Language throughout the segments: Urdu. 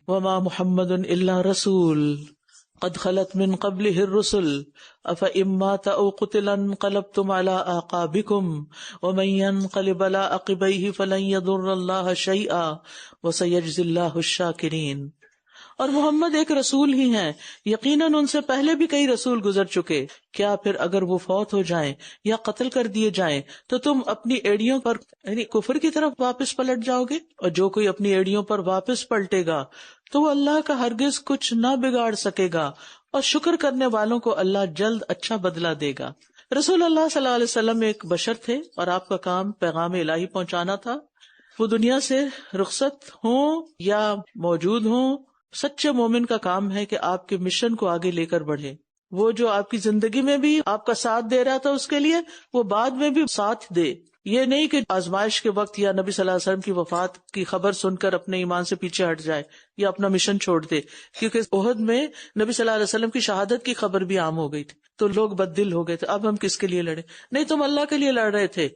وما محمد الا رسول قد خلت من قبله الرسل افإن مات او قتل انقلبتم على اعقابكم ومن ينقلب على عقبيه فلن يضر الله شيئا وسيجزي الله الشاكرين. اور محمد ایک رسول ہی ہیں، یقیناً ان سے پہلے بھی کئی رسول گزر چکے، کیا پھر اگر وہ فوت ہو جائیں یا قتل کر دیے جائیں تو تم اپنی ایڑیوں پر یعنی کفر کی طرف واپس پلٹ جاؤ گے؟ اور جو کوئی اپنی ایڑیوں پر واپس پلٹے گا تو وہ اللہ کا ہرگز کچھ نہ بگاڑ سکے گا، اور شکر کرنے والوں کو اللہ جلد اچھا بدلہ دے گا. رسول اللہ صلی اللہ علیہ وسلم ایک بشر تھے اور آپ کا کام پیغام الہی پہنچانا تھا. وہ دنیا سے رخصت ہوں یا موجود ہوں، سچے مومن کا کام ہے کہ آپ کے مشن کو آگے لے کر بڑھے. وہ جو آپ کی زندگی میں بھی آپ کا ساتھ دے رہا تھا اس کے لیے وہ بعد میں بھی ساتھ دے. یہ نہیں کہ آزمائش کے وقت یا نبی صلی اللہ علیہ وسلم کی وفات کی خبر سن کر اپنے ایمان سے پیچھے ہٹ جائے یا اپنا مشن چھوڑ دے، کیونکہ احد میں نبی صلی اللہ علیہ وسلم کی شہادت کی خبر بھی عام ہو گئی تھی تو لوگ بد دل ہو گئے تھے. اب ہم کس کے لیے لڑے؟ نہیں، تم اللہ کے لیے لڑ رہے تھے،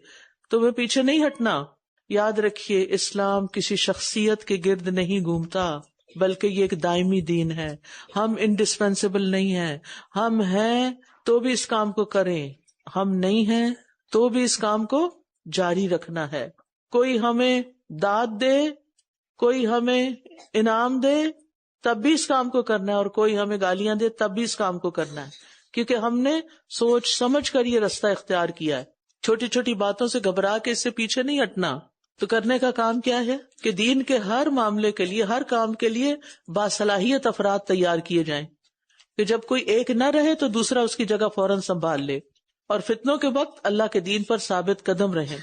تمہیں پیچھے نہیں ہٹنا. یاد رکھیے، اسلام کسی شخصیت کے گرد نہیں گھومتا بلکہ یہ ایک دائمی دین ہے. ہم انڈسپینسیبل نہیں ہیں، ہم ہیں تو بھی اس کام کو کریں، ہم نہیں ہیں تو بھی اس کام کو جاری رکھنا ہے. کوئی ہمیں داد دے، کوئی ہمیں انعام دے، تب بھی اس کام کو کرنا ہے، اور کوئی ہمیں گالیاں دے تب بھی اس کام کو کرنا ہے، کیونکہ ہم نے سوچ سمجھ کر یہ رستہ اختیار کیا ہے. چھوٹی چھوٹی باتوں سے گھبرا کے اس سے پیچھے نہیں ہٹنا. تو کرنے کا کام کیا ہے کہ دین کے ہر معاملے کے لیے، ہر کام کے لیے باصلاحیت افراد تیار کیے جائیں کہ جب کوئی ایک نہ رہے تو دوسرا اس کی جگہ فوراً سنبھال لے، اور فتنوں کے وقت اللہ کے دین پر ثابت قدم رہیں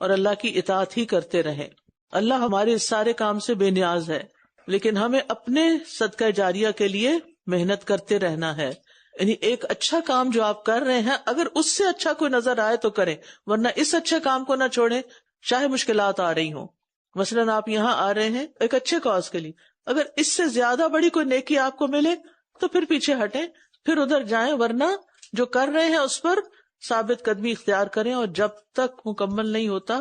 اور اللہ کی اطاعت ہی کرتے رہیں. اللہ ہمارے اس سارے کام سے بے نیاز ہے، لیکن ہمیں اپنے صدقہ جاریہ کے لیے محنت کرتے رہنا ہے. یعنی ایک اچھا کام جو آپ کر رہے ہیں اگر اس سے اچھا کوئی نظر آئے تو کریں، ورنہ اس اچھے کام کو نہ چھوڑیں چاہے مشکلات آ رہی ہوں. مثلاً آپ یہاں آ رہے ہیں ایک اچھے کاز کے لیے، اگر اس سے زیادہ بڑی کوئی نیکی آپ کو ملے تو پھر پیچھے ہٹیں، پھر ادھر جائیں، ورنہ جو کر رہے ہیں اس پر ثابت قدمی اختیار کریں، اور جب تک مکمل نہیں ہوتا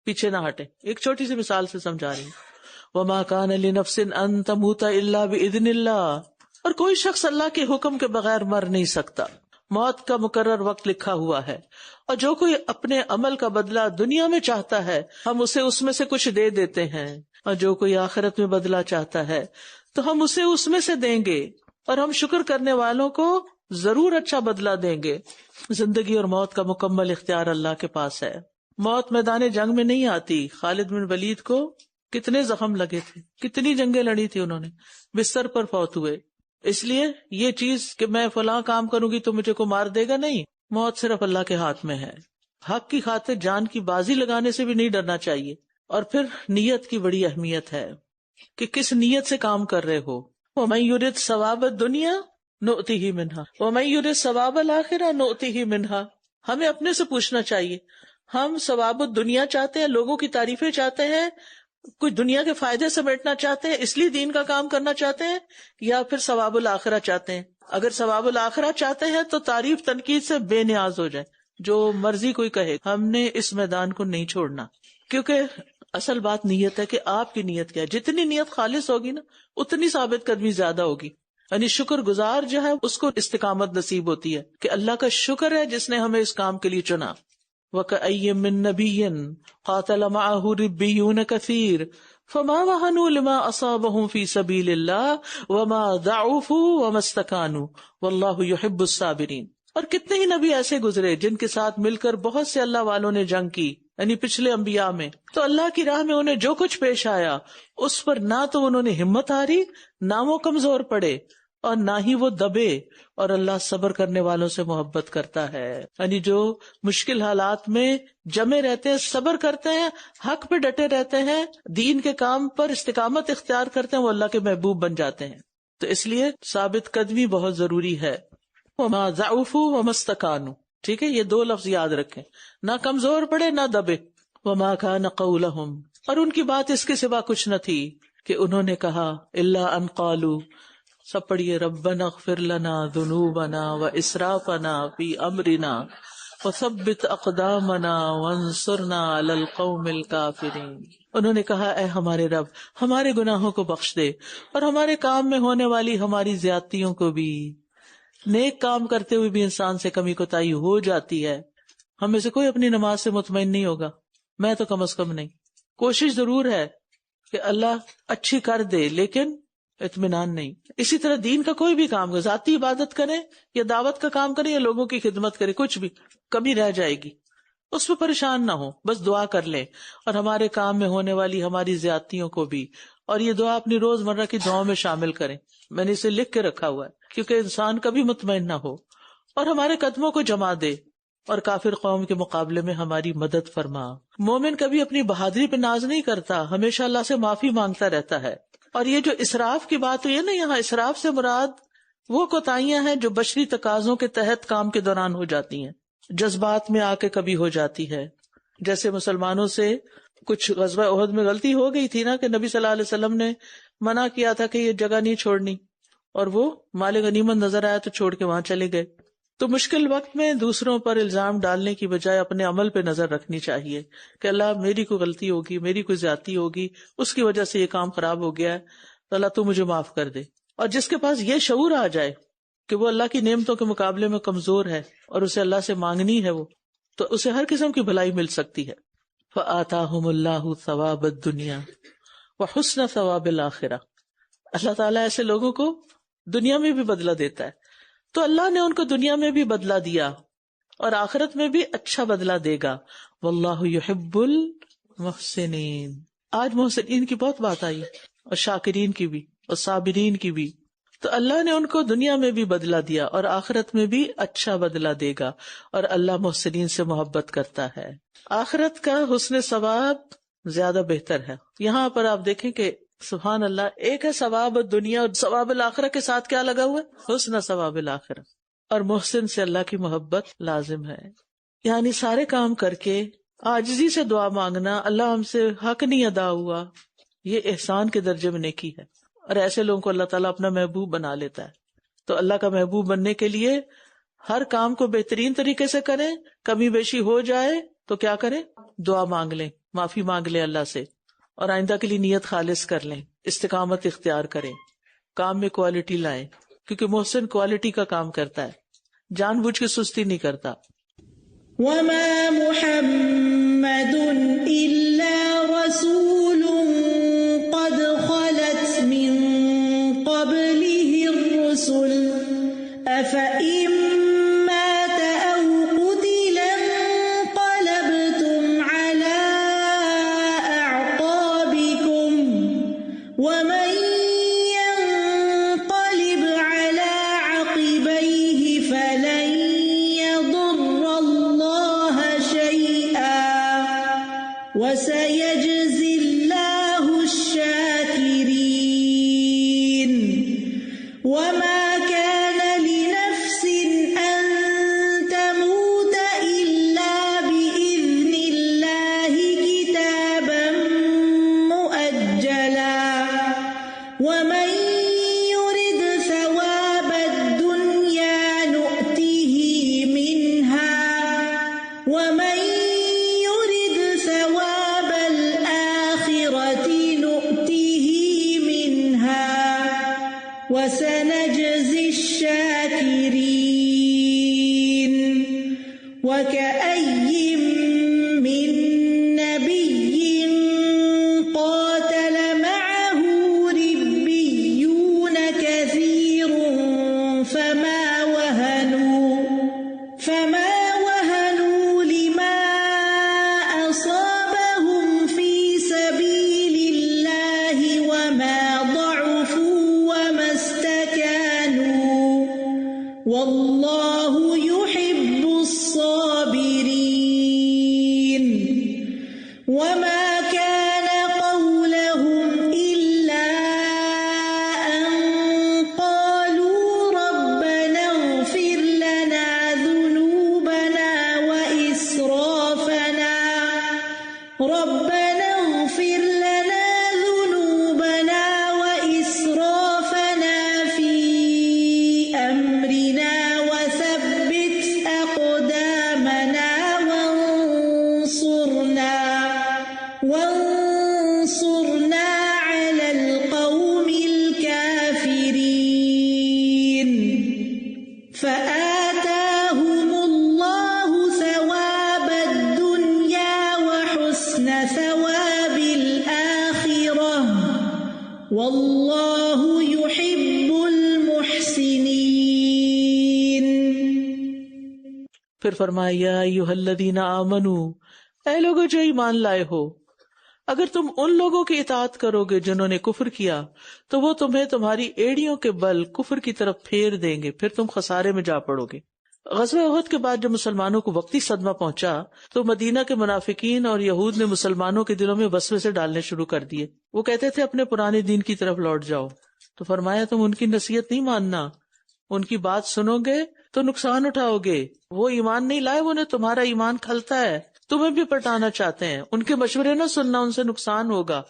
پیچھے نہ ہٹیں. ایک چھوٹی سی مثال سے سمجھا رہی ہوں. وَمَا كَانَ لِنَفْسٍ أَن تَمُوتَ إِلَّا بِإِذْنِ اللَّهِ، اور کوئی شخص اللہ کے حکم کے بغیر مر نہیں سکتا. موت کا مقرر وقت لکھا ہوا ہے، اور جو کوئی اپنے عمل کا بدلہ دنیا میں چاہتا ہے ہم اسے اس میں سے کچھ دے دیتے ہیں، اور جو کوئی آخرت میں بدلہ چاہتا ہے تو ہم اسے اس میں سے دیں گے، اور ہم شکر کرنے والوں کو ضرور اچھا بدلہ دیں گے. زندگی اور موت کا مکمل اختیار اللہ کے پاس ہے. موت میدان جنگ میں نہیں آتی. خالد بن ولید کو کتنے زخم لگے تھے، کتنی جنگیں لڑی تھی انہوں نے، بستر پر فوت ہوئے. اس لیے یہ چیز کہ میں فلاں کام کروں گی تو مجھے کو مار دے گا، نہیں، موت صرف اللہ کے ہاتھ میں ہے. حق کی خاطر جان کی بازی لگانے سے بھی نہیں ڈرنا چاہیے. اور پھر نیت کی بڑی اہمیت ہے کہ کس نیت سے کام کر رہے ہو. وَمَن يُرِدْ ثَوَابَ الدُّنْيَا نُؤْتِهِ مِنْهَا وَمَن يُرِدْ ثَوَابَ الْآخِرَةِ نُؤْتِهِ مِنْهَا. ہمیں اپنے سے پوچھنا چاہیے، ہم ثواب الدنیا چاہتے ہیں، لوگوں کی تعریفیں چاہتے ہیں، کچھ دنیا کے فائدے سمیٹنا چاہتے ہیں، اس لیے دین کا کام کرنا چاہتے ہیں، یا پھر ثواب الآخرہ چاہتے ہیں؟ اگر ثواب الآخرہ چاہتے ہیں تو تعریف تنقید سے بے نیاز ہو جائے، جو مرضی کوئی کہے، ہم نے اس میدان کو نہیں چھوڑنا. کیونکہ اصل بات نیت ہے کہ آپ کی نیت کیا ہے. جتنی نیت خالص ہوگی نا اتنی ثابت قدمی زیادہ ہوگی. یعنی شکر گزار جو ہے اس کو استقامت نصیب ہوتی ہے کہ اللہ کا شکر ہے جس نے ہمیں اس کام کے لیے چنا. وَكَأَيٍّ مِّن نَّبِيٍّ قَاتَلَ مَعَهُ رِبِّيُّونَ كَثِيرٌ فَمَا وَهَنُوا لِمَا أَصَابَهُمْ فِي سَبِيلِ اللَّهِ وَمَا ضَعُفُوا وَمَا اسْتَكَانُوا وَاللَّهُ يُحِبُّ الصَّابِرِينَ. اور کتنے ہی نبی ایسے گزرے جن کے ساتھ مل کر بہت سے اللہ والوں نے جنگ کی، یعنی پچھلے انبیاء میں، تو اللہ کی راہ میں انہیں جو کچھ پیش آیا اس پر نہ تو انہوں نے ہمت ہاری، نہ وہ کمزور پڑے، اور نہ ہی وہ دبے. اور اللہ صبر کرنے والوں سے محبت کرتا ہے. یعنی جو مشکل حالات میں جمے رہتے ہیں، صبر کرتے ہیں، حق پہ ڈٹے رہتے ہیں، دین کے کام پر استقامت اختیار کرتے ہیں، وہ اللہ کے محبوب بن جاتے ہیں. تو اس لیے ثابت قدمی بہت ضروری ہے. وَمَا ضَعُفُوا وَمَا اسْتَكَانُوا. ٹھیک ہے، یہ دو لفظ یاد رکھیں، نہ کمزور پڑے نہ دبے. وَمَا كَانَ قَوْلَهُمْ، اور ان کی بات اس کے سوا کچھ نہ تھی کہ انہوں نے کہا، إِلَّا أَن قَالُوا، سب پڑھیے، رَبَّنَا اغْفِرْ لَنَا ذُنُوبَنَا وَإِسْرَافَنَا فِي أَمْرِنَا وثبت اقدامنا وانصرنا علی القوم الکافرین. انہوں نے کہا اے ہمارے رب ہمارے گناہوں کو بخش دے اور ہمارے کام میں ہونے والی ہماری زیادتیوں کو بھی. نیک کام کرتے ہوئے بھی انسان سے کمی کوتاہی ہو جاتی ہے. ہم میں سے کوئی اپنی نماز سے مطمئن نہیں ہوگا، میں تو کم از کم نہیں. کوشش ضرور ہے کہ اللہ اچھی کر دے لیکن اطمینان نہیں. اسی طرح دین کا کوئی بھی کام کرے، ذاتی عبادت کرے یا دعوت کا کام کرے یا لوگوں کی خدمت کرے، کچھ بھی کمی رہ جائے گی، اس پہ پریشان نہ ہو، بس دعا کر لیں اور ہمارے کام میں ہونے والی ہماری زیادتیوں کو بھی. اور یہ دعا اپنی روزمرہ کی دعاؤں میں شامل کریں. میں نے اسے لکھ کے رکھا ہوا ہے کیونکہ انسان کبھی مطمئن نہ ہو. اور ہمارے قدموں کو جما دے اور کافر قوم کے مقابلے میں ہماری مدد فرما. مومن کبھی اپنی بہادری پہ ناز نہیں کرتا، ہمیشہ اللہ سے معافی مانگتا رہتا ہے. اور یہ جو اسراف کی بات ہوئی ہے نا، یہاں اسراف سے مراد وہ کوتاہیاں ہیں جو بشری تقاضوں کے تحت کام کے دوران ہو جاتی ہیں، جذبات میں آ کے کبھی ہو جاتی ہے. جیسے مسلمانوں سے کچھ غزوہ احد میں غلطی ہو گئی تھی نا کہ نبی صلی اللہ علیہ وسلم نے منع کیا تھا کہ یہ جگہ نہیں چھوڑنی، اور وہ مال غنیمت نظر آیا تو چھوڑ کے وہاں چلے گئے. تو مشکل وقت میں دوسروں پر الزام ڈالنے کی بجائے اپنے عمل پہ نظر رکھنی چاہیے کہ اللہ میری کوئی غلطی ہوگی، میری کوئی زیادتی ہوگی، اس کی وجہ سے یہ کام خراب ہو گیا ہے، تو اللہ تو مجھے معاف کر دے. اور جس کے پاس یہ شعور آ جائے کہ وہ اللہ کی نعمتوں کے مقابلے میں کمزور ہے اور اسے اللہ سے مانگنی ہے، وہ تو اسے ہر قسم کی بھلائی مل سکتی ہے. فآتاہم اللہ ثواب الدنیا وحسن ثواب الآخرہ. اللہ تعالیٰ ایسے لوگوں کو دنیا میں بھی بدلہ دیتا ہے، تو اللہ نے ان کو دنیا میں بھی بدلہ دیا اور آخرت میں بھی اچھا بدلہ دے گا. واللہ یحب المحسنین. آج محسنین کی بہت بات آئی اور شاکرین کی بھی اور صابرین کی بھی. تو اللہ نے ان کو دنیا میں بھی بدلہ دیا اور آخرت میں بھی اچھا بدلہ دے گا، اور اللہ محسنین سے محبت کرتا ہے. آخرت کا حسن ثواب زیادہ بہتر ہے. یہاں پر آپ دیکھیں کہ سبحان اللہ، ایک ہے ثواب دنیا اور ثواب الآخرہ کے ساتھ کیا لگا ہوا ہے؟ حسن ثواب الآخرہ. اور محسن سے اللہ کی محبت لازم ہے. یعنی سارے کام کر کے عاجزی سے دعا مانگنا، اللہ ہم سے حق نہیں ادا ہوا، یہ احسان کے درجے میں نیکی ہے. اور ایسے لوگوں کو اللہ تعالیٰ اپنا محبوب بنا لیتا ہے. تو اللہ کا محبوب بننے کے لیے ہر کام کو بہترین طریقے سے کریں. کمی بیشی ہو جائے تو کیا کریں؟ دعا مانگ لیں، معافی مانگ لیں اللہ سے، اور آئندہ کے لیے نیت خالص کر لیں، استقامت اختیار کریں، کام میں کوالٹی لائیں، کیونکہ محسن کوالٹی کا کام کرتا ہے، جان بوجھ کے سستی نہیں کرتا. وَمَا مُحَمَّدٌ إِلَّا رَسُولٌ قَدْ خَلَتْ مِن قَبْلِهِ الرُّسُلُ أَفَإِن مَّاتَ أَوْ قُتِلَ انقَلَبْتُمْ عَلَىٰ أَعْقَابِكُمْ وَمَن يَنقَلِبْ عَلَىٰ عَقِبَيْهِ فَلَن يَضُرَّ اللَّهَ شَيْئًا وَسَيَجْزِي اللَّهُ الشَّاكِرِينَ. وَمَا كَانَ لِنَفْسٍ أَن تَمُوتَ إِلَّا بِإِذْنِ اللَّهِ كِتَابًا مُؤَجَّلًا. وَمَن يُرِدْ ثَوَابَ الدُّنْيَا نُؤْتِهِ مِنْهَا وَمَن يُرِدْ ثَوَابَ الْآخِرَةِ نُؤْتِهِ مِنْهَا وَسَنَجْزِي الشَّاكِرِينَ. وَكَأَيِّن مِّن نَّبِيٍّ قَاتَلَ مَعَهُ رِبِّيُّونَ كَثِيرٌ فَمَا وَهَنُوا لِمَا أَصَابَهُمْ فِي سَبِيلِ اللَّهِ وَمَا ضَعُفُوا وَمَا اسْتَكَانُوا وَاللَّهُ يُحِبُّ الصَّابِرِينَ. وَمَا كَانَ قَوْلَهُمْ إِلَّا أَن قَالُوا رَبَّنَا اغْفِرْ لَنَا ذُنُوبَنَا وَإِسْرَافَنَا فِي أَمْرِنَا وَثَبِّتْ أَقْدَامَنَا فانصرنا على القوم الكافرين فآتاهم الله ثواب الدنيا وحسن ثواب الآخرة والله يحب المحسنين۔ پھر فرمایا یا ایھا الذین آمنوا، اے لوگو جو ایمان لائے ہو، اگر تم ان لوگوں کی اطاعت کرو گے جنہوں نے کفر کیا تو وہ تمہیں تمہاری ایڑیوں کے بل کفر کی طرف پھیر دیں گے، پھر تم خسارے میں جا پڑو گے۔ غزوہ احد کے بعد جب مسلمانوں کو وقتی صدمہ پہنچا تو مدینہ کے منافقین اور یہود نے مسلمانوں کے دلوں میں وسوسے ڈالنے شروع کر دیے۔ وہ کہتے تھے اپنے پرانے دین کی طرف لوٹ جاؤ، تو فرمایا تم ان کی نصیحت نہیں ماننا، ان کی بات سنو گے تو نقصان اٹھاؤ گے، وہ ایمان نہیں لائے، وہ نے تمہارا ایمان کھلتا ہے، تمہیں بھی پلٹانا چاہتے ہیں، ان کے مشورے نہ سننا، ان سے نقصان ہوگا۔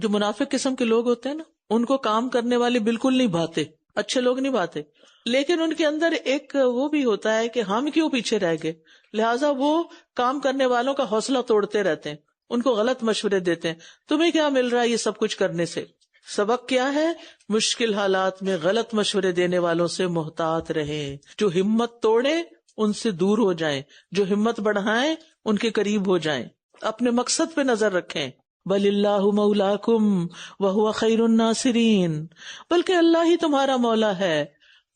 جو منافق قسم کے لوگ ہوتے ہیں نا، ان کو کام کرنے والے بالکل نہیں بھاتے، اچھے لوگ نہیں بھاتے، لیکن ان کے اندر ایک وہ بھی ہوتا ہے کہ ہم کیوں پیچھے رہ گئے، لہٰذا وہ کام کرنے والوں کا حوصلہ توڑتے رہتے ہیں، ان کو غلط مشورے دیتے ہیں۔ تمہیں کیا مل رہا ہے یہ سب کچھ کرنے سے؟ سبق کیا ہے؟ مشکل حالات میں غلط مشورے دینے والوں سے محتاط رہیں، جو ہمت توڑے ان سے دور ہو جائیں، جو ہمت بڑھائیں ان کے قریب ہو جائیں، اپنے مقصد پہ نظر رکھیں۔ بل اللہ مولاکم وہو خیر الناصرین، بلکہ اللہ ہی تمہارا مولا ہے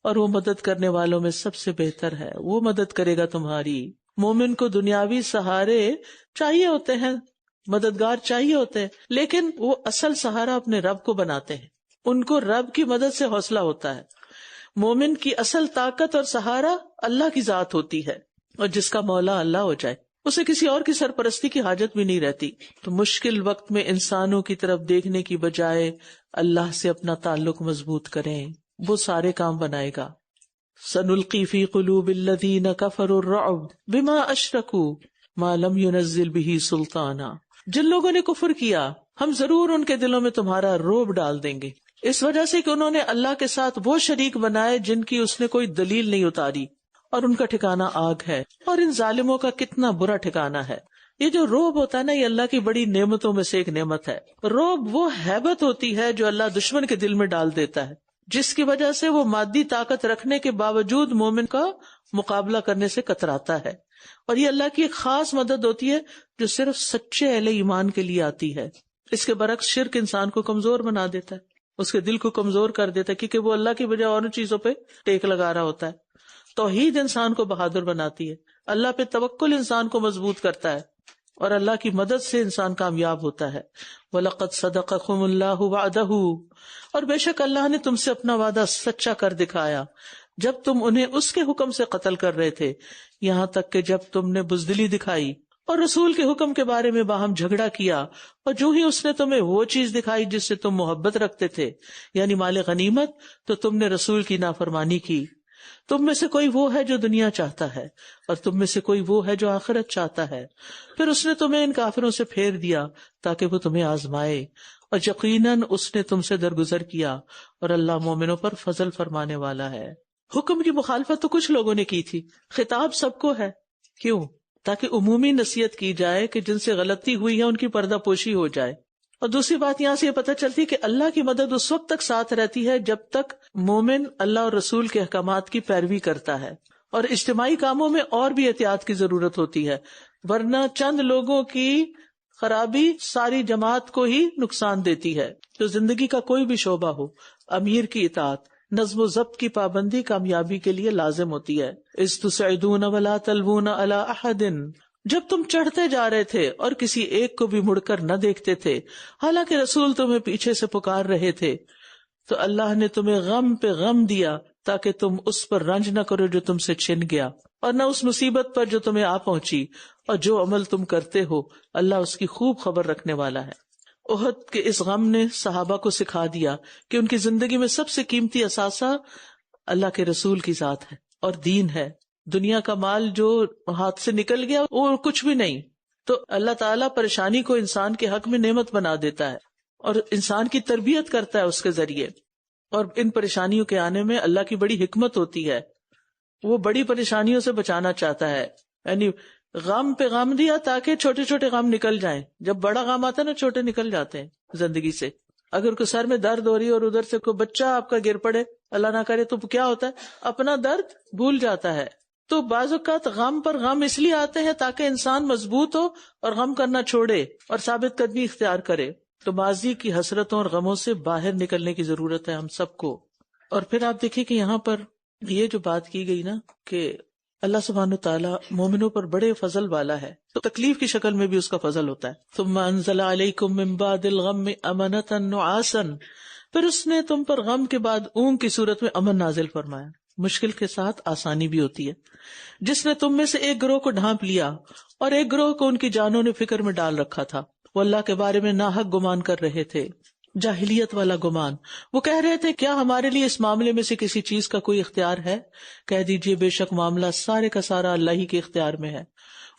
اور وہ مدد کرنے والوں میں سب سے بہتر ہے، وہ مدد کرے گا تمہاری۔ مومن کو دنیاوی سہارے چاہیے ہوتے ہیں، مددگار چاہیے ہوتے ہیں، لیکن وہ اصل سہارا اپنے رب کو بناتے ہیں، ان کو رب کی مدد سے حوصلہ ہوتا ہے۔ مومن کی اصل طاقت اور سہارا اللہ کی ذات ہوتی ہے، اور جس کا مولا اللہ ہو جائے اسے کسی اور کی سرپرستی کی حاجت بھی نہیں رہتی۔ تو مشکل وقت میں انسانوں کی طرف دیکھنے کی بجائے اللہ سے اپنا تعلق مضبوط کریں، وہ سارے کام بنائے گا۔ سنلقی فی قلوب الذین کفروا الرعب بما اشرکوا ما لم ينزل به سلطانا، جن لوگوں نے کفر کیا ہم ضرور ان کے دلوں میں تمہارا رعب ڈال دیں گے، اس وجہ سے کہ انہوں نے اللہ کے ساتھ وہ شریک بنائے جن کی اس نے کوئی دلیل نہیں اتاری، اور ان کا ٹھکانہ آگ ہے، اور ان ظالموں کا کتنا برا ٹھکانہ ہے۔ یہ جو رعب ہوتا ہے نا، یہ اللہ کی بڑی نعمتوں میں سے ایک نعمت ہے۔ رعب وہ ہیبت ہوتی ہے جو اللہ دشمن کے دل میں ڈال دیتا ہے، جس کی وجہ سے وہ مادی طاقت رکھنے کے باوجود مومن کا مقابلہ کرنے سے کتراتا ہے، اور یہ اللہ کی ایک خاص مدد ہوتی ہے جو صرف سچے اہل ایمان کے لیے آتی ہے۔ اس کے برعکس شرک انسان کو کمزور بنا دیتا ہے، اس کے دل کو کمزور کر دیتا ہے، کیونکہ وہ اللہ کی بجائے اور چیزوں پہ ٹیک لگا رہا ہوتا ہے۔ توحید انسان کو بہادر بناتی ہے، اللہ پہ توکل انسان کو مضبوط کرتا ہے، اور اللہ کی مدد سے انسان کامیاب ہوتا ہے۔ وَلَقَدْ صَدَقَكُمُ اللَّهُ وَعْدَهُ، اور بے شک اللہ نے تم سے اپنا وعدہ سچا کر دکھایا جب تم انہیں اس کے حکم سے قتل کر رہے تھے، یہاں تک کہ جب تم نے بزدلی دکھائی اور رسول کے حکم کے بارے میں باہم جھگڑا کیا، اور جو ہی اس نے تمہیں وہ چیز دکھائی جس سے تم محبت رکھتے تھے، یعنی مال غنیمت، تو تم نے رسول کی نافرمانی کی۔ تم میں سے کوئی وہ ہے جو دنیا چاہتا ہے، اور تم میں سے کوئی وہ ہے جو آخرت چاہتا ہے، پھر اس نے تمہیں ان کافروں سے پھیر دیا تاکہ وہ تمہیں آزمائے، اور یقیناً اس نے تم سے درگزر کیا، اور اللہ مومنوں پر فضل فرمانے والا ہے۔ حکم کی مخالفت تو کچھ لوگوں نے کی تھی، خطاب سب کو ہے، کیوں؟ تاکہ عمومی نصیحت کی جائے کہ جن سے غلطی ہوئی ہے ان کی پردہ پوشی ہو جائے۔ اور دوسری بات یہاں سے یہ پتہ چلتی ہے کہ اللہ کی مدد اس وقت تک ساتھ رہتی ہے جب تک مومن اللہ اور رسول کے احکامات کی پیروی کرتا ہے، اور اجتماعی کاموں میں اور بھی احتیاط کی ضرورت ہوتی ہے، ورنہ چند لوگوں کی خرابی ساری جماعت کو ہی نقصان دیتی ہے۔ تو زندگی کا کوئی بھی شعبہ ہو، امیر کی اطاعت، نظم و ضبط کی پابندی کامیابی کے لیے لازم ہوتی ہے۔ اذ تسعدون ولا تلوون علی احد، جب تم چڑھتے جا رہے تھے اور کسی ایک کو بھی مڑ کر نہ دیکھتے تھے، حالانکہ رسول تمہیں پیچھے سے پکار رہے تھے، تو اللہ نے تمہیں غم پہ غم دیا تاکہ تم اس پر رنج نہ کرو جو تم سے چھن گیا، اور نہ اس مصیبت پر جو تمہیں آ پہنچی، اور جو عمل تم کرتے ہو اللہ اس کی خوب خبر رکھنے والا ہے۔ احد کے اس غم نے صحابہ کو سکھا دیا کہ ان کی زندگی میں سب سے قیمتی اثاثہ اللہ کے رسول کی ذات ہے اور دین ہے۔ دنیا کا مال جو ہاتھ سے نکل گیا وہ کچھ بھی نہیں، تو اللہ تعالیٰ پریشانی کو انسان کے حق میں نعمت بنا دیتا ہے اور انسان کی تربیت کرتا ہے اس کے ذریعے، اور ان پریشانیوں کے آنے میں اللہ کی بڑی حکمت ہوتی ہے، وہ بڑی پریشانیوں سے بچانا چاہتا ہے۔ یعنی غم پہ غم دیا تاکہ چھوٹے چھوٹے غم نکل جائیں. جب بڑا غم آتا ہے نا چھوٹے نکل جاتے ہیں زندگی سے. اگر کوئی سر میں درد ہو رہی ہے اور ادھر سے کوئی بچہ آپ کا گر پڑے اللہ نہ کرے تو کیا ہوتا ہے, اپنا درد بھول جاتا ہے. تو بعض اوقات غم پر غم اس لیے آتے ہیں تاکہ انسان مضبوط ہو اور غم کرنا چھوڑے اور ثابت قدمی اختیار کرے. تو ماضی کی حسرتوں اور غموں سے باہر نکلنے کی ضرورت ہے ہم سب کو. اور پھر آپ دیکھیں کہ یہاں پر یہ جو بات کی گئی نا کہ اللہ سبحانہ تعالیٰ مومنوں پر بڑے فضل والا ہے, تو تکلیف کی شکل میں بھی اس کا فضل ہوتا ہے. ثم انزل علیکم من بعد الغم امنۃ نعاسا, پھر اس نے تم پر غم کے بعد اونگ کی صورت میں امن نازل فرمایا. مشکل کے ساتھ آسانی بھی ہوتی ہے. جس نے تم میں سے ایک گروہ کو ڈھانپ لیا اور ایک گروہ کو ان کی جانوں نے فکر میں ڈال رکھا تھا. وہ اللہ کے بارے میں ناحق گمان کر رہے تھے, جاہلیت والا گمان. وہ کہہ رہے تھے کیا ہمارے لیے اس معاملے میں سے کسی چیز کا کوئی اختیار ہے؟ کہہ دیجئے بے شک معاملہ سارے کا سارا اللہ ہی کے اختیار میں ہے.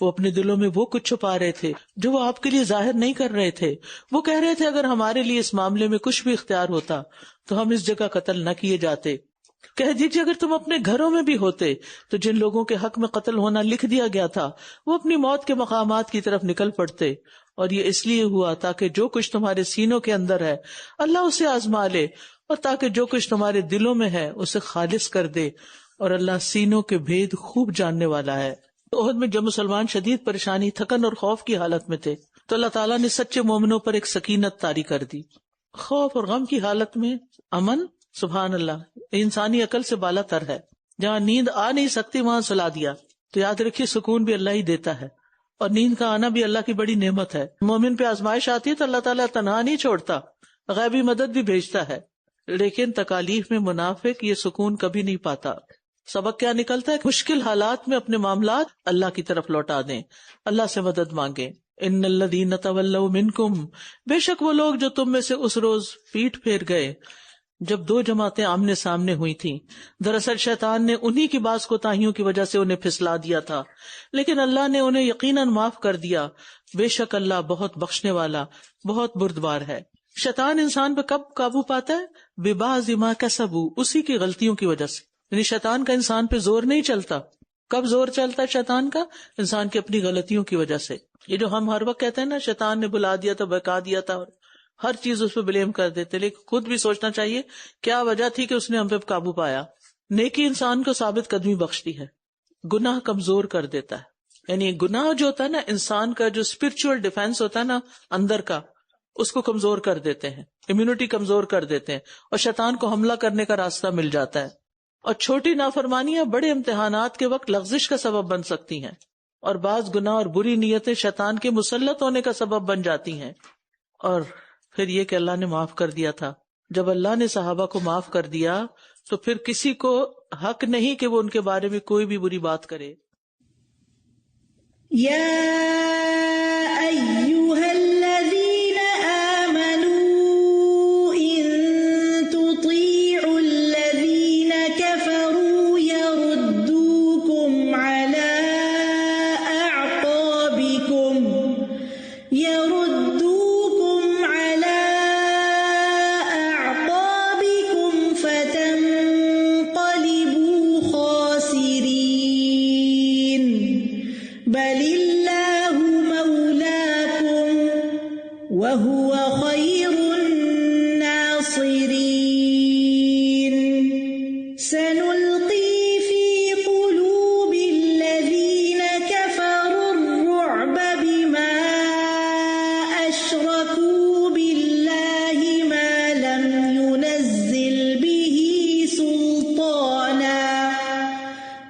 وہ اپنے دلوں میں وہ کچھ چھپا رہے تھے جو وہ آپ کے لیے ظاہر نہیں کر رہے تھے. وہ کہہ رہے تھے اگر ہمارے لیے اس معاملے میں کچھ بھی اختیار ہوتا تو ہم اس جگہ قتل نہ کیے جاتے. کہہ دیجئے اگر تم اپنے گھروں میں بھی ہوتے تو جن لوگوں کے حق میں قتل ہونا لکھ دیا گیا تھا وہ اپنی موت کے مقامات کی طرف نکل پڑتے. اور یہ اس لیے ہوا تاکہ جو کچھ تمہارے سینوں کے اندر ہے اللہ اسے آزما لے, اور تاکہ جو کچھ تمہارے دلوں میں ہے اسے خالص کر دے, اور اللہ سینوں کے بھید خوب جاننے والا ہے. احد میں جب مسلمان شدید پریشانی, تھکن اور خوف کی حالت میں تھے تو اللہ تعالیٰ نے سچے مومنوں پر ایک سکینت طاری کر دی. خوف اور غم کی حالت میں امن, سبحان اللہ, انسانی عقل سے بالا تر ہے. جہاں نیند آ نہیں سکتی وہاں سلا دیا. تو یاد رکھیے سکون بھی اللہ ہی دیتا ہے, اور نیند کا آنا بھی اللہ کی بڑی نعمت ہے. مومن پہ آزمائش آتی ہے تو اللہ تعالیٰ تنہا نہیں چھوڑتا, غیبی مدد بھی بھیجتا ہے. لیکن تکالیف میں منافق یہ سکون کبھی نہیں پاتا. سبق کیا نکلتا ہے؟ مشکل حالات میں اپنے معاملات اللہ کی طرف لوٹا دیں, اللہ سے مدد مانگیں. ان الذین تولوا منکم, بے شک وہ لوگ جو تم میں سے اس روز پیٹ پھیر گئے جب دو جماعتیں آمنے سامنے ہوئی تھیں. دراصل شیطان نے انہی کی بعض کوتاہیوں کی وجہ سے انہیں پھسلا دیا تھا, لیکن اللہ نے انہیں یقیناً معاف کر دیا. بے شک اللہ بہت بخشنے والا, بہت بردبار ہے. شیطان انسان پہ کب قابو پاتا ہے؟ ببعض ما کسبوا, اسی کی غلطیوں کی وجہ سے. یعنی شیطان کا انسان پہ زور نہیں چلتا. کب زور چلتا ہے شیطان کا؟ انسان کی اپنی غلطیوں کی وجہ سے. یہ جو ہم ہر وقت کہتے ہیں نا شیطان نے بلا دیا تھا, بہکا دیا تھا, اور ہر چیز اس پہ بلیم کر دیتے, لیکن خود بھی سوچنا چاہیے کیا وجہ تھی کہ اس نے ہم پہ قابو پایا. نیکی انسان کو ثابت قدمی بخشتی ہے, گناہ کمزور کر دیتا ہے. یعنی گناہ جو ہوتا ہے نا انسان کا جو اسپرچل ڈیفینس ہوتا ہے نا اندر کا, اس کو کمزور کر دیتے ہیں, امیونٹی کمزور کر دیتے ہیں, اور شیطان کو حملہ کرنے کا راستہ مل جاتا ہے. اور چھوٹی نافرمانیاں بڑے امتحانات کے وقت لغزش کا سبب بن سکتی ہیں, اور بعض گناہ اور بری نیتیں شیطان کے مسلط ہونے کا سبب بن جاتی ہیں. اور پھر یہ کہ اللہ نے معاف کر دیا تھا. جب اللہ نے صحابہ کو معاف کر دیا تو پھر کسی کو حق نہیں کہ وہ ان کے بارے میں کوئی بھی بری بات کرے. یا ایھا الذین آمنوا ان تطیعوا الذین کفروا یردوکم علی اعقابکم وَهُوَ خَيْرُ النَّاصِرِينَ. سَنُلْقِي فِي قُلُوبِ الَّذِينَ كَفَرُوا الرُّعْبَ بِمَا أَشْرَكُوا بِاللَّهِ مَا لَمْ يُنَزِّلْ بِهِ سُلْطَانًا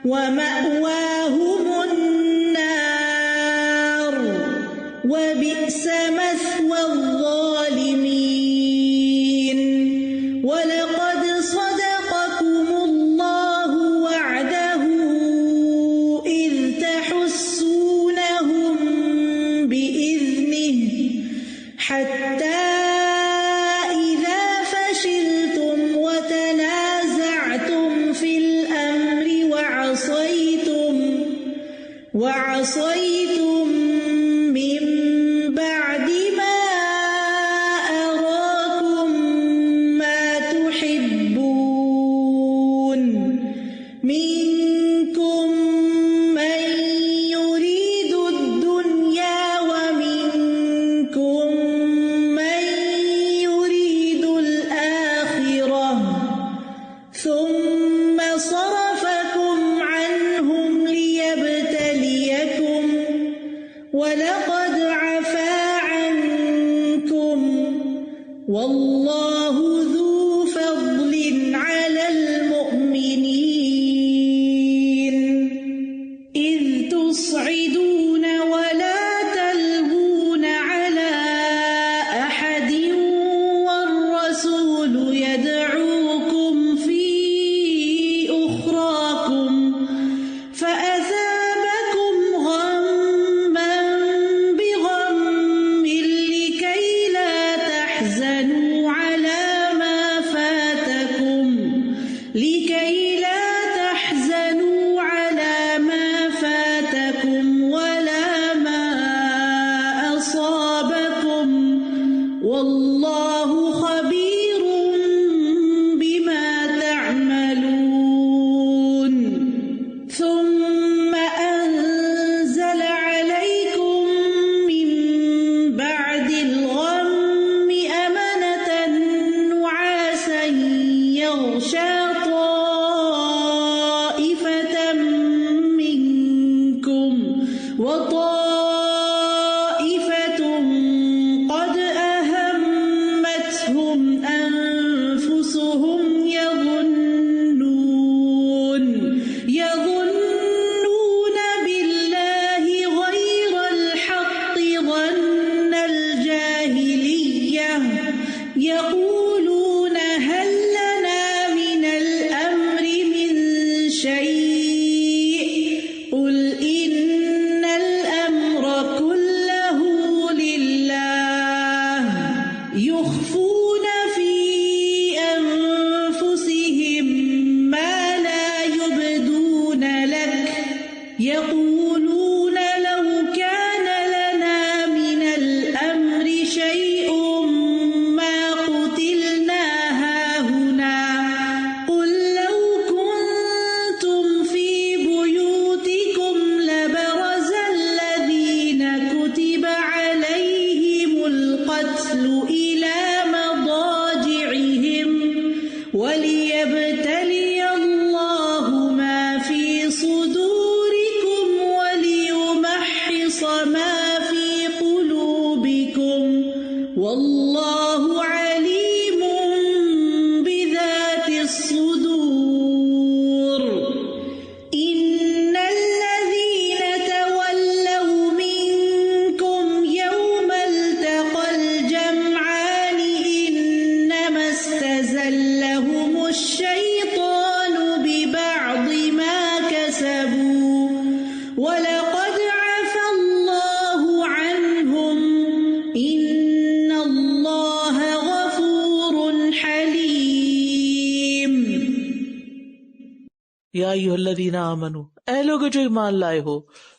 وَمَأْوَاهُمُ النَّارُ وَبِئْسَ مَثْوَى الظَّالِمِينَ. وَلَقَدْ صَدَقَكُمُ اللَّهُ وَعْدَهُ إِذْ تَحُسُّونَهُم بِإِذْنِهِ حَتَّى إِذَا فَشِلْتُمْ وَتَنَازَعْتُمْ فِي الْأَمْرِ وَعَصَيْتُمْ مِن بَعْدِ مَا أَرَاكُم مَّا تُحِبُّونَ مِنكُم مَّن يُرِيدُ واللہ ذو فضل علی المؤمنین اذ تصعدون ولا تلوون علی احد والرسول يدعوكم في أخراكم فأثابكم غما بغم لكي لا تحزنوا على ما فاتكم ولا ما أصابكم والله خبير بما تعملون ثم أنزل عليكم من بعد الغم أمنة نعاسا يغشى طائفة منكم وطائفة قد أهمتهم أنفسهم يظنون بالله غير الحق ظن الجاهلية يقولون هل لنا من الأمر من شيء قل إن الأمر كله لله يخفون في أنفسهم ما لا يبدون لك يقولون لو كان لنا من الأمر شيء ما قتلنا هاهنا قل لو كنتم في بيوتكم لبرز الذين كتب عليهم القتل إلى مضاجعهم وليبتلي الله ما في صدوركم وليمحص ما في قلوبكم والله عليم بذات الصدور إن الذين تولوا منكم يوم التقى الجمعان إنما استزلهم الشيطان ببعض ما كسبوا ولقد عفى الله عنهم إن الله غفور حليم یا ایھا الذین آمنوا، اے لوگو جو ایمان لائے ہو،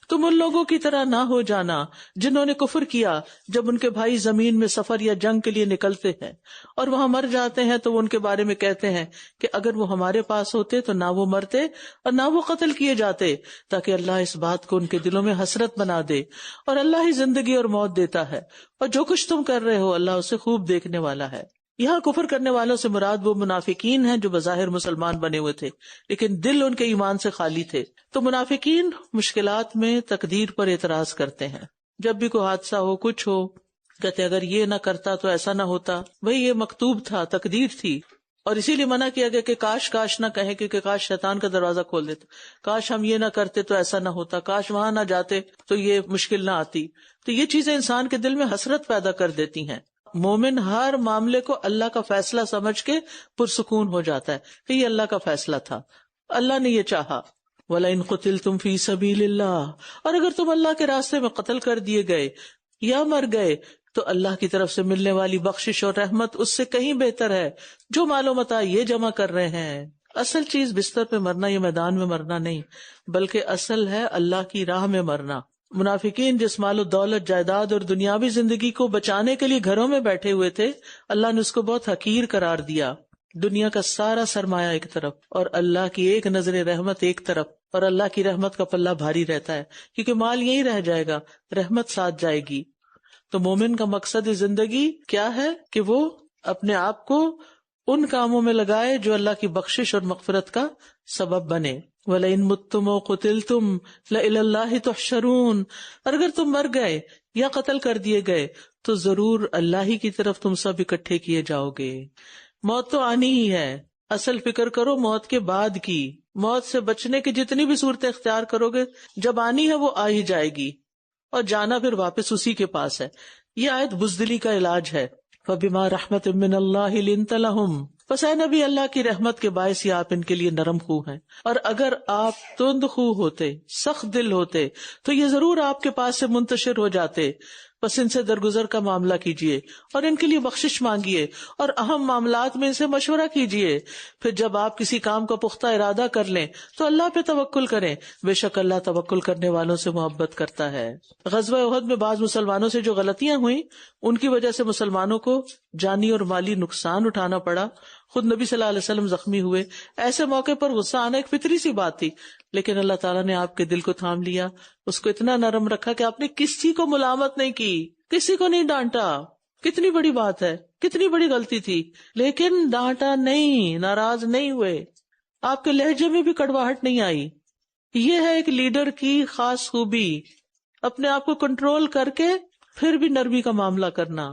تم ان لوگوں کی طرح نہ ہو جانا جنہوں نے کفر کیا جب ان کے بھائی زمین میں سفر یا جنگ کے لیے نکلتے ہیں اور وہاں مر جاتے ہیں تو وہ ان کے بارے میں کہتے ہیں کہ اگر وہ ہمارے پاس ہوتے تو نہ وہ مرتے اور نہ وہ قتل کیے جاتے، تاکہ اللہ اس بات کو ان کے دلوں میں حسرت بنا دے، اور اللہ ہی زندگی اور موت دیتا ہے، اور جو کچھ تم کر رہے ہو اللہ اسے خوب دیکھنے والا ہے۔ یہاں کفر کرنے والوں سے مراد وہ منافقین ہیں جو بظاہر مسلمان بنے ہوئے تھے لیکن دل ان کے ایمان سے خالی تھے۔ تو منافقین مشکلات میں تقدیر پر اعتراض کرتے ہیں، جب بھی کوئی حادثہ ہو، کچھ ہو، کہتے اگر یہ نہ کرتا تو ایسا نہ ہوتا، بھئی یہ مکتوب تھا، تقدیر تھی، اور اسی لیے منع کیا گیا کہ کاش نہ کہیں، کیونکہ کاش شیطان کا دروازہ کھول دیتا، کاش ہم یہ نہ کرتے تو ایسا نہ ہوتا، کاش وہاں نہ جاتے تو یہ مشکل نہ آتی۔ تو یہ چیزیں انسان کے دل میں حسرت پیدا کر دیتی ہیں۔ مومن ہر معاملے کو اللہ کا فیصلہ سمجھ کے پرسکون ہو جاتا ہے کہ یہ اللہ کا فیصلہ تھا، اللہ نے یہ چاہا۔ وَلَئِن قُتِلْتُمْ فِي سَبِيلِ اللَّهِ، اور اگر تم اللہ کے راستے میں قتل کر دیے گئے یا مر گئے تو اللہ کی طرف سے ملنے والی بخشش اور رحمت اس سے کہیں بہتر ہے جو مال و متاع یہ جمع کر رہے ہیں۔ اصل چیز بستر پہ مرنا یا میدان میں مرنا نہیں، بلکہ اصل ہے اللہ کی راہ میں مرنا۔ منافقین جس مال و دولت، جائیداد اور دنیاوی زندگی کو بچانے کے لیے گھروں میں بیٹھے ہوئے تھے، اللہ نے اس کو بہت حقیر قرار دیا۔ دنیا کا سارا سرمایہ ایک طرف اور اللہ کی ایک نظر رحمت ایک طرف، اور اللہ کی رحمت کا پلہ بھاری رہتا ہے کیونکہ مال یہی رہ جائے گا، رحمت ساتھ جائے گی۔ تو مومن کا مقصد زندگی کیا ہے کہ وہ اپنے آپ کو ان کاموں میں لگائے جو اللہ کی بخشش اور مغفرت کا سبب بنے۔ وَلَئِن مُتُّمْ أَوْ قُتِلْتُمْ لَإِلَى اللَّهِ تُحْشَرُونَ، اور اگر تم مر گئے یا قتل کر دیے گئے تو ضرور اللہ ہی کی طرف تم سب اکٹھے کیے جاؤ گے. موت تو آنی ہی ہے، اصل فکر کرو موت کے بعد کی. موت سے بچنے کی جتنی بھی صورتیں اختیار کرو گے، جب آنی ہے وہ آ ہی جائے گی، اور جانا پھر واپس اسی کے پاس ہے. یہ آیت بزدلی کا علاج ہے. فَبِمَا رَحْمَةٍ مِّنَ اللَّهِ لِنتَ لَهُمْ، پس اے نبی اللہ کی رحمت کے باعث ہی آپ ان کے لیے نرم خو ہیں. اور اگر آپ تند خو ہوتے، سخت دل ہوتے، تو یہ ضرور آپ کے پاس سے منتشر ہو جاتے. بس ان سے درگزر کا معاملہ کیجیے اور ان کے لیے بخشش مانگیے، اور اہم معاملات میں ان سے مشورہ کیجیے. پھر جب آپ کسی کام کا پختہ ارادہ کر لیں تو اللہ پہ توکل کریں، بے شک اللہ توکل کرنے والوں سے محبت کرتا ہے. غزوہ احد میں بعض مسلمانوں سے جو غلطیاں ہوئیں، ان کی وجہ سے مسلمانوں کو جانی اور مالی نقصان اٹھانا پڑا. خود نبی صلی اللہ علیہ وسلم زخمی ہوئے. ایسے موقع پر غصہ آنا ایک فطری سی بات تھی، لیکن اللہ تعالیٰ نے آپ کے دل کو تھام لیا، اس کو اتنا نرم رکھا کہ آپ نے کسی کو ملامت نہیں کی، کسی کو نہیں ڈانٹا. کتنی بڑی بات ہے، کتنی بڑی غلطی تھی، لیکن ڈانٹا نہیں، ناراض نہیں ہوئے، آپ کے لہجے میں بھی کڑواہٹ نہیں آئی. یہ ہے ایک لیڈر کی خاص خوبی، اپنے آپ کو کنٹرول کر کے پھر بھی نرمی کا معاملہ کرنا.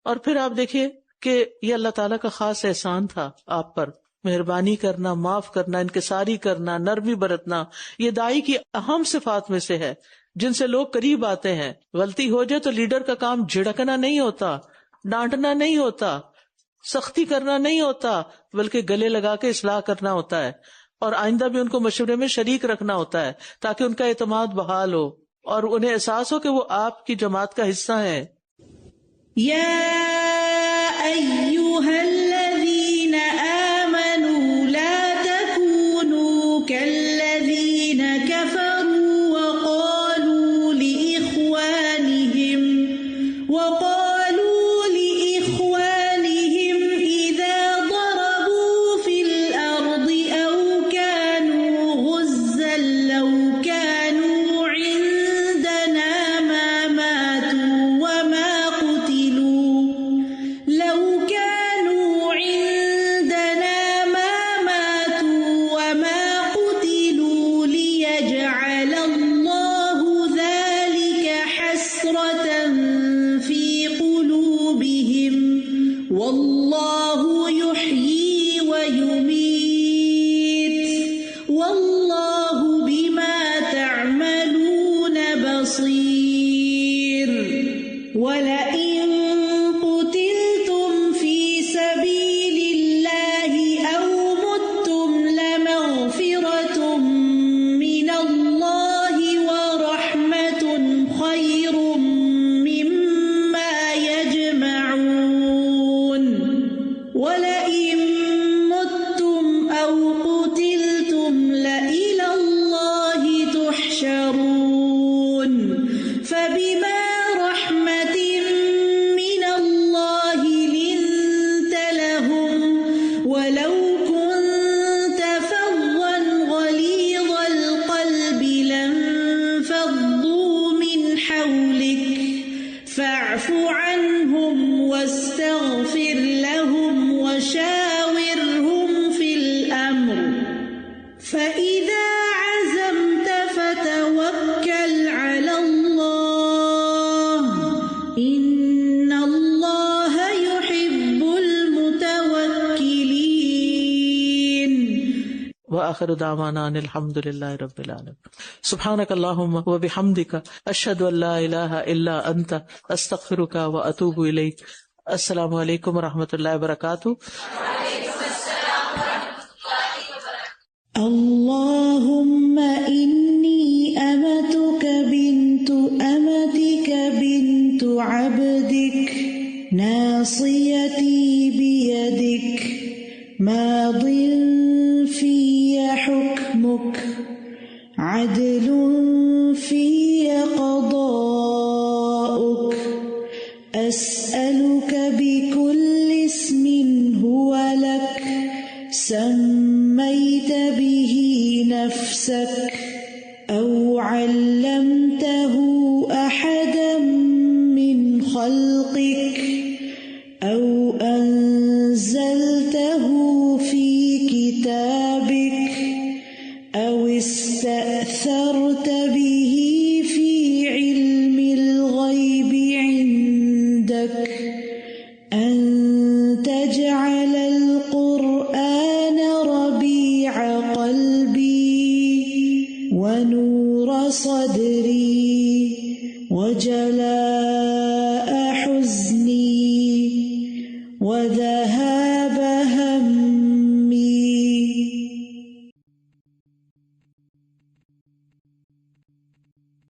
اور پھر آپ دیکھیے کہ یہ اللہ تعالیٰ کا خاص احسان تھا آپ پر، مہربانی کرنا، معاف کرنا، انکساری کرنا، نرمی برتنا. یہ دائی کی اہم صفات میں سے ہے جن سے لوگ قریب آتے ہیں. غلطی ہو جائے تو لیڈر کا کام جھڑکنا نہیں ہوتا، ڈانٹنا نہیں ہوتا، سختی کرنا نہیں ہوتا، بلکہ گلے لگا کے اصلاح کرنا ہوتا ہے، اور آئندہ بھی ان کو مشورے میں شریک رکھنا ہوتا ہے تاکہ ان کا اعتماد بحال ہو اور انہیں احساس ہو کہ وہ آپ کی جماعت کا حصہ ہیں. یا ایھا الذین آمنوا لا تکونوا کالذین کفروا وقالوا لإخوانهم إذا ضربوا في الأرض أو كانوا غزا لو كانوا عندنا ما ماتوا وما قتلوا ليجعل الله ذلك حسرة في قلوبهم والله يحيي ويميت والله بما تعملون بصير. ولئن قتلتم في سبيل الله أو متم لمغفرة من الله ورحمة خير مما يجمعون. ولئن متم أو قتلتم لإلى الله تحشرون. فبما رحمة من الله لنت لهم ولو كنت فظا غليظ القلب لانفضوا من حولك فاعف عنهم واستغفر لهم وشاورهم في الأمر فإذا عزمت فتوكل على الله إن الله يحب المتوكلين. وآخر دعوانا ان الحمد للہ رب العالمین. سبحانک اللہم وبحمدک اشہد ان لا الہ الا انت استغفرک واتوب الیک. السلام علیکم ورحمۃ اللہ وبرکاتہ. اللهم إني أمتك بنت أمتك بنت عبدك ناصيتي بيدك ماض في حكمك عدل في قضاؤك أسألك بكل اسم هو لك سميت به نفسك أو علمته أحدا من خلقك أو أنزلته في كتابك أو استأثرت به في علم الغيب عندك صدري وجلاء حزني وذهاب